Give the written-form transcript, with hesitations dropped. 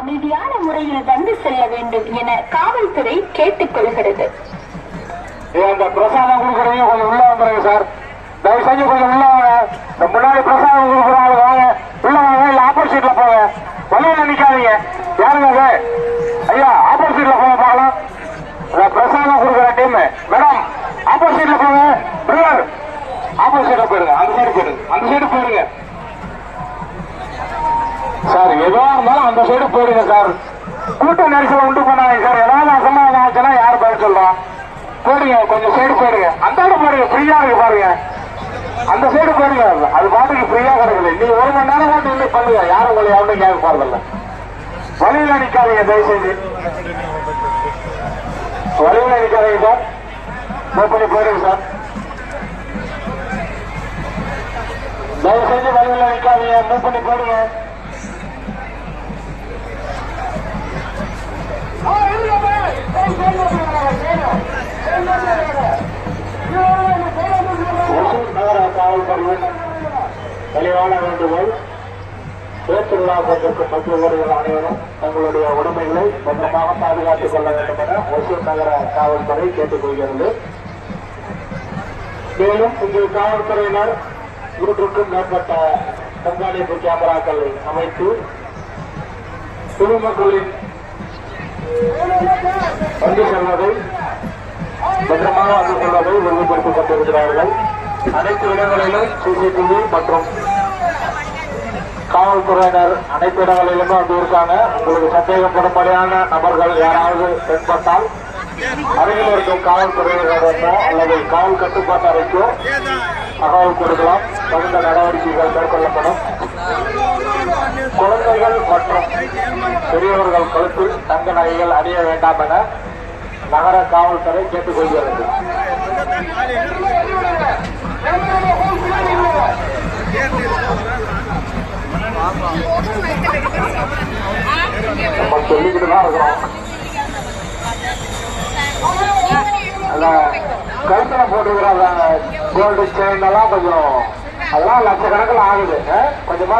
அமைதியான முறையில் வந்து செல்ல வேண்டும் என காவல்துறை கேட்டுக் கொள்கிறது. இந்த பிரசாதம் கொடுக்குறீங்க, கொஞ்சம் உள்ள வந்துருங்க சார். தயவு செஞ்சு கொஞ்சம் உள்ள வாங்க. இந்த முன்னாடி பிரசாதம் கொடுக்குறாங்க, வாங்க உள்ள வாங்க. இல்ல ஆப்போசிட்ல போங்க, வழியில நிக்காதீங்க. யாருங்க சார்? ஐயா ஆப்போசிட்ல போங்க பார்க்கலாம். பிரசாதம் கொடுக்குற டீம் மேடம் ஆப்போசிட்ல போங்க. பிரதர் ஆப்போசிட்ல போயிருங்க, அந்த சைடு போயிருங்க, அந்த சைடு போயிருங்க சார். எதுவா இருந்தாலும் அந்த சைடு போயிருங்க சார். கூட்ட நெரிசலை உண்டு பண்ணாங்க சார். ஏதாவது அசம்பாவிதம் ஆச்சுன்னா யார் பதில் சொல்றோம்? போடுங்க, கொஞ்சம் சைடு போயிடுங்க. அந்த சைடு போடுங்க, ஃப்ரீயா இருக்கு பாருங்க. அந்த சைடு போடுங்க, அது பாட்டுக்கு ஃப்ரீயா கிடக்குது. நீ ஒரு மணி நேரம் மட்டும் இல்லை பண்ணுங்க, யாரும் உங்களை எவனும் கேட்க போறதில்ல. வழியில நிக்காதீங்க, தயவு செஞ்சு வழியில நிக்காதீங்க சார். மூவ் பண்ணி போயிடுங்க சார். தயவு செஞ்சு வழியில நிக்காதீங்க, மூவ் பண்ணி போயிடுங்க. நகர காவல்துறையின் தெளிவான வேண்டுகோள், தேர்தல் கொண்டிருக்கும் மற்றவர்கள் அனைவரும் தங்களுடைய உடைமைகளை பத்திரமாக பாதுகாத்துக் கொள்ள வேண்டும் என ஒசூர் நகர காவல்துறை கேட்டுக் கொள்கிறது. மேலும் இங்கு காவல்துறையினர் 100க்கும் மேற்பட்ட கண்காணிப்பு கேமராக்கள் அமைத்து பொதுமக்களின் வந்து செல்வதை பத்திரமாக வந்து செல்வதை உறுதிப்படுத்திக் கொண்டிருக்கிறார்கள். அனைத்து இடங்களிலும் சிசிடிவி மற்றும் காவல்துறையினர் அனைத்து இடங்களிலுமே வந்து இருக்காங்க. உங்களுக்கு சந்தேகப்படும்படியான நபர்கள் யாராவது தென்பட்டால் அருகில் இருக்கும் காவல்துறையினரிடமோ அல்லது காவல் கட்டுப்பாட்டு அறைக்கோ தகவல் கொடுக்கலாம். தகுந்த நடவடிக்கைகள் மேற்கொள்ளப்படும். குழந்தைகள் மற்றும் பெரியவர்கள் கழுத்தில் தங்க நகைகள் அணிய வேண்டாம் என நகர காவல்துறை கேட்டுக் கொள்கிறது. நம்ம சொல்லிக்கிட்டு தான் இருக்கிறோம். கழுத்துல போட்டுக்கிற கோல்டு செயின் எல்லாம் கொஞ்சம் அதெல்லாம் லட்சக்கணக்கில் ஆகுது. கொஞ்சமா